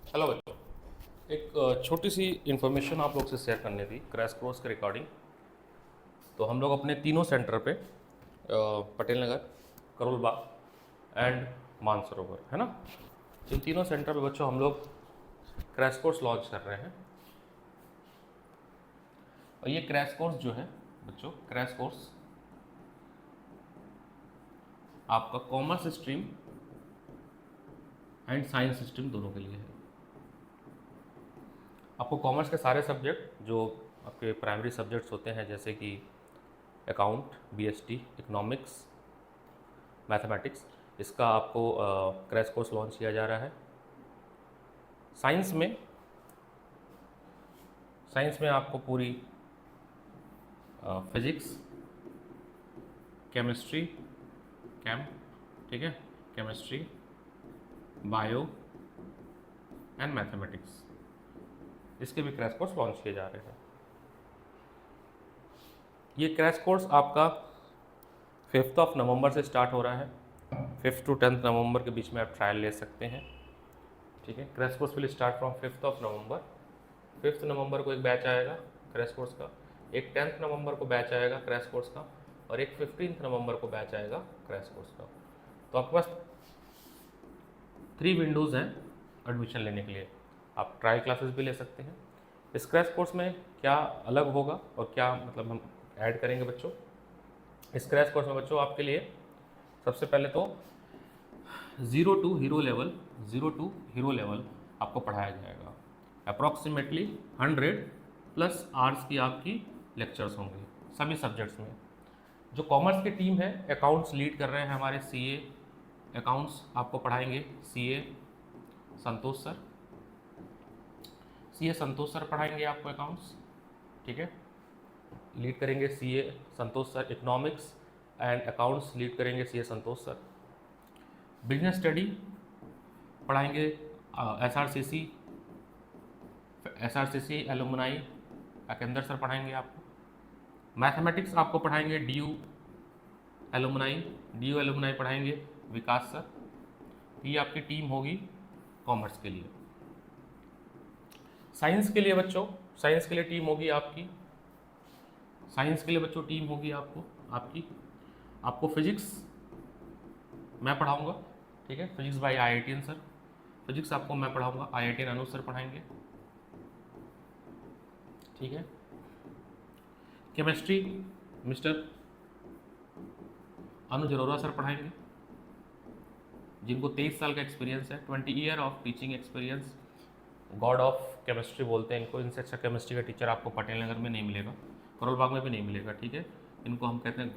Hello बच्चों। एक छोटी सी इन्फॉर्मेशन आप लोग से शेयर करनी थी क्रैश कोर्स के रिकॉर्डिंग। तो हम लोग अपने तीनों सेंटर पे पटेल नगर, करोल बाग एंड मानसरोवर, है ना, इन तीनों सेंटर पे बच्चों हम लोग क्रैश कोर्स लॉन्च कर रहे हैं। और ये क्रैश कोर्स जो है बच्चों, क्रैश कोर्स आपका commerce stream and science stream दोनों के लिए है। आपको कॉमर्स के सारे सब्जेक्ट जो आपके प्राइमरी सब्जेक्ट्स होते हैं, जैसे कि अकाउंट, बीएसटी, इकोनॉमिक्स, मैथमेटिक्स, इसका आपको क्रैश कोर्स लॉन्च किया जा रहा है। साइंस में आपको पूरी फिजिक्स, केमिस्ट्री, ठीक है, केमिस्ट्री, बायो एंड मैथमेटिक्स, इसके भी क्रैश कोर्स लॉन्च किए जा रहे हैं। ये क्रैश कोर्स आपका 5 नवंबर से स्टार्ट हो रहा है। 5 to 10 नवंबर के बीच में आप ट्रायल ले सकते हैं। ठीक है, crash course will start from 5 नवंबर। 5 नवंबर को एक बैच आएगा क्रैश कोर्स का, एक 10 नवंबर को बैच आएगा क्रैश कोर्स का, और एक 15 नवंबर को बैच आएगा क्रैश कोर्स का। तो आपके पास 3 विंडोज़ हैं एडमिशन लेने के लिए। आप ट्रायल क्लासेस भी ले सकते हैं। इस क्रैश कोर्स में क्या अलग होगा और क्या मतलब हम ऐड करेंगे बच्चों, इस क्रैश कोर्स में बच्चों आपके लिए सबसे पहले तो ज़ीरो टू हीरो लेवल आपको पढ़ाया जाएगा। अप्रॉक्सीमेटली 100 प्लस आवर्स की आपकी लेक्चर्स होंगे सभी सब्जेक्ट्स में। जो कॉमर्स की टीम है, अकाउंट्स लीड कर रहे हैं हमारे सीए, अकाउंट्स आपको पढ़ाएंगे सीए संतोष सर, पढ़ाएंगे आपको अकाउंट्स। ठीक है, लीड करेंगे CA Santosh sir. Economics and accounts lead करेंगे सीए संतोष सर। बिजनेस स्टडी पढ़ाएंगे एसआरसीसी एलुमनाई अकेंदर सर पढ़ाएंगे आपको। मैथमेटिक्स आपको पढ़ाएंगे डीयू एलुमनाई पढ़ाएंगे विकास सर। ये आपकी टीम होगी कॉमर्स के लिए। साइंस के लिए बच्चों, टीम होगी आपकी, आपको फिजिक्स मैं पढ़ाऊंगा। ठीक है, physics bye IITian sir, physics आपको मैं पढ़ाऊंगा, IITian अनुज सर पढ़ाएंगे। ठीक है, केमिस्ट्री मिस्टर अनुज अरोरा सर पढ़ाएंगे, जिनको 23 साल का एक्सपीरियंस है, 20 year of teaching experience. God of chemistry बोलते हैं इनको। इनसे अच्छा केमिस्ट्री का टीचर आपको पटेल नगर में नहीं मिलेगा, करोल बाग में भी नहीं मिलेगा। ठीक है, इनको हम कहते हैं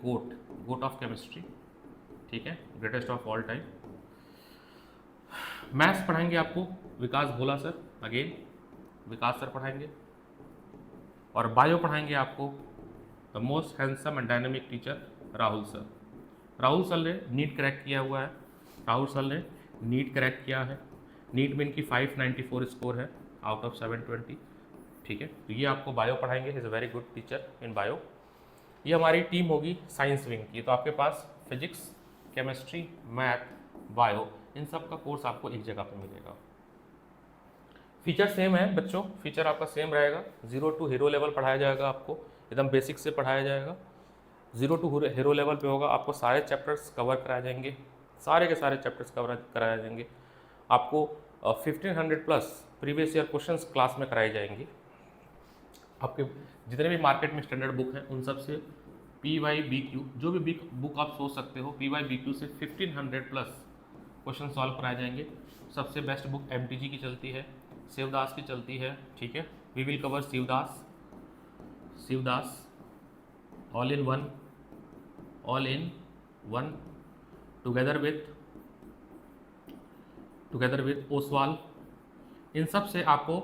गोट ऑफ केमिस्ट्री। ठीक है, greatest of all time. Maths पढ़ाएंगे आपको विकास भोला सर, अगेन विकास सर पढ़ाएंगे। और बायो पढ़ाएंगे आपको the most handsome and dynamic teacher Rahul sir. Rahul sir ने नीट क्रैक किया हुआ है, नीट में इनकी 594 स्कोर है आउट ऑफ 720। ठीक है, तो ये आपको बायो पढ़ाएंगे, is a very good teacher in bio. ये हमारी टीम होगी साइंस विंग की। तो आपके पास फिजिक्स, केमिस्ट्री, मैथ, बायो, इन सब का कोर्स आपको एक जगह पर मिलेगा। फीचर सेम है बच्चों, फीचर आपका सेम रहेगा। 0 to हीरो लेवल पढ़ाया जाएगा आपको, एकदम बेसिक से पढ़ाया जाएगा। 0 to हीरो लेवल पे होगा, आपको सारे चैप्टर्स कवर कराए जाएंगे, सारे के सारे चैप्टर्स कवर कराए जाएंगे। आपको 1500 plus previous year questions class में कराए जाएंगे। आपके जितने भी मार्केट में स्टैंडर्ड बुक हैं उन सब से PYBQ, जो भी बुक आप सोच सकते हो, PYBQ से 1500 प्लस क्वेश्चन सॉल्व कराए जाएंगे। सबसे बेस्ट बुक MTG की चलती है, शिवदास की चलती है। ठीक है, we will cover Shivdas all in one together with Oswal. इन सब से आपको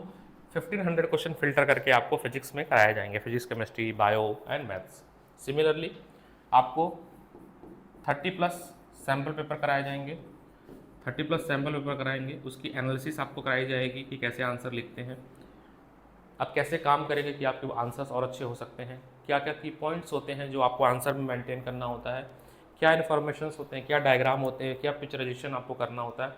1500 क्वेश्चन फिल्टर करके आपको फिजिक्स में कराए जाएंगे, physics, chemistry, bio and maths. Similarly आपको 30 प्लस सैम्पल पेपर कराए जाएंगे, उसकी एनालिसिस आपको कराई जाएगी कि कैसे आंसर लिखते हैं, आप कैसे काम करेंगे कि आपके आंसर्स और अच्छे हो सकते हैं, क्या क्या की पॉइंट्स होते हैं जो आपको आंसर में मेंटेन करना होता है, क्या इन्फॉर्मेशंस होते हैं, क्या डायग्राम होते हैं, क्या पिक्चराइजेशन आपको करना होता है।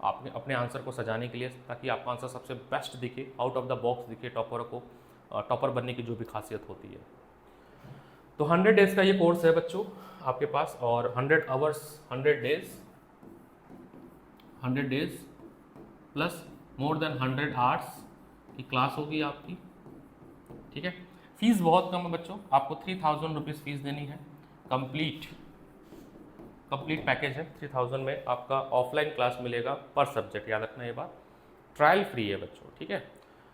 आपने अपने आंसर को सजाने के लिए, ताकि आपका आंसर सबसे बेस्ट दिखे, आउट ऑफ द बॉक्स दिखे, टॉपर बनने की जो भी खासियत होती है। तो 100 डेज़ का ये कोर्स है बच्चों आपके पास, और 100 hours 100 days plus more than 100 hours की क्लास होगी आपकी, ठीक है। फीस बहुत कम है बच्चों, आपको 3000 रुपीज़ फीस देनी है। कंप्लीट पैकेज है। 3000 में आपका ऑफलाइन क्लास मिलेगा पर सब्जेक्ट, याद रखना ये बात। ट्रायल फ्री है बच्चों, ठीक है।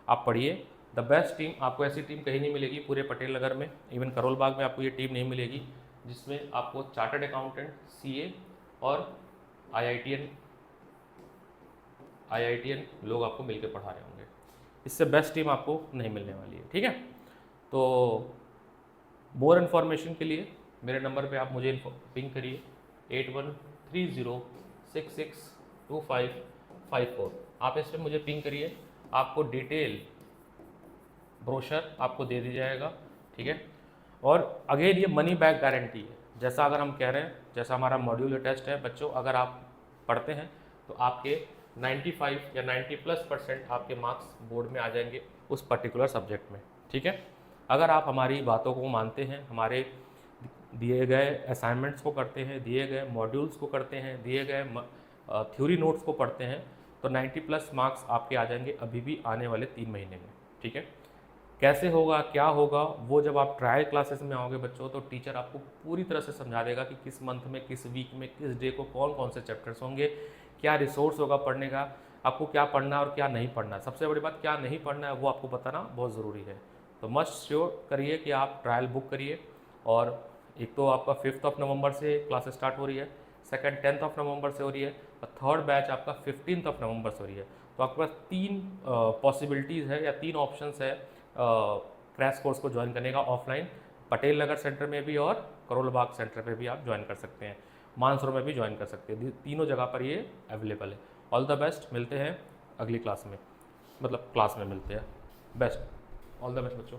आप पढ़िए, द बेस्ट टीम, आपको ऐसी टीम कहीं नहीं मिलेगी पूरे पटेल नगर में, इवन करोल बाग में आपको ये टीम नहीं मिलेगी जिसमें आपको चार्टर्ड अकाउंटेंट, सीए और आईआईटीएन लोग आपको मिलकर पढ़ा रहे होंगे। इससे बेस्ट टीम आपको नहीं मिलने वाली है, ठीक है। तो मोर इन्फॉर्मेशन के लिए मेरे नंबर पे आप मुझे पिंग करिए 8130662554। आप इस पर मुझे पिंग करिए, आपको डिटेल ब्रोशर आपको दे दिया जाएगा, ठीक है। और अगेन ये मनी बैक गारंटी है, जैसा अगर हम कह रहे हैं, जैसा हमारा मॉड्यूल टेस्ट है बच्चों, अगर आप पढ़ते हैं तो आपके 95 या 90+% आपके मार्क्स बोर्ड में आ जाएंगे उस पर्टिकुलर सब्जेक्ट में, ठीक है। अगर आप हमारी बातों को मानते हैं, हमारे दिए गए असाइनमेंट्स को करते हैं, दिए गए मॉड्यूल्स को करते हैं, दिए गए थ्योरी नोट्स को पढ़ते हैं, तो 90+ मार्क्स आपके आ जाएंगे अभी भी आने वाले 3 महीने में, ठीक है। कैसे होगा, क्या होगा, वो जब आप ट्रायल क्लासेस में आओगे बच्चों, तो टीचर आपको पूरी तरह से समझा देगा कि किस मंथ में, किस वीक में, किस डे को कौन कौन से चैप्टर्स होंगे, क्या रिसोर्स होगा पढ़ने का, आपको क्या पढ़ना है और क्या नहीं पढ़ना है। सबसे बड़ी बात, क्या नहीं पढ़ना है वो आपको बताना बहुत ज़रूरी है। तो मस्ट श्योर करिए कि आप ट्रायल बुक करिए। और एक तो आपका 5 नवंबर से क्लासेस स्टार्ट हो रही है, सेकंड 10 नवंबर से हो रही है, और थर्ड बैच आपका 15 नवंबर से हो रही है। तो आपके पास 3 पॉसिबिलिटीज़ है या 3 ऑप्शंस है क्रैश कोर्स को ज्वाइन करने का। ऑफलाइन पटेल नगर सेंटर में भी और करोल बाग सेंटर पे भी आप ज्वाइन कर सकते हैं, मानसरोवर में भी ज्वाइन कर सकते हैं, तीनों जगह पर ये अवेलेबल है। ऑल द बेस्ट, मिलते हैं अगली क्लास में, मतलब क्लास में मिलते हैं। बेस्ट, ऑल द बेस्ट बच्चों।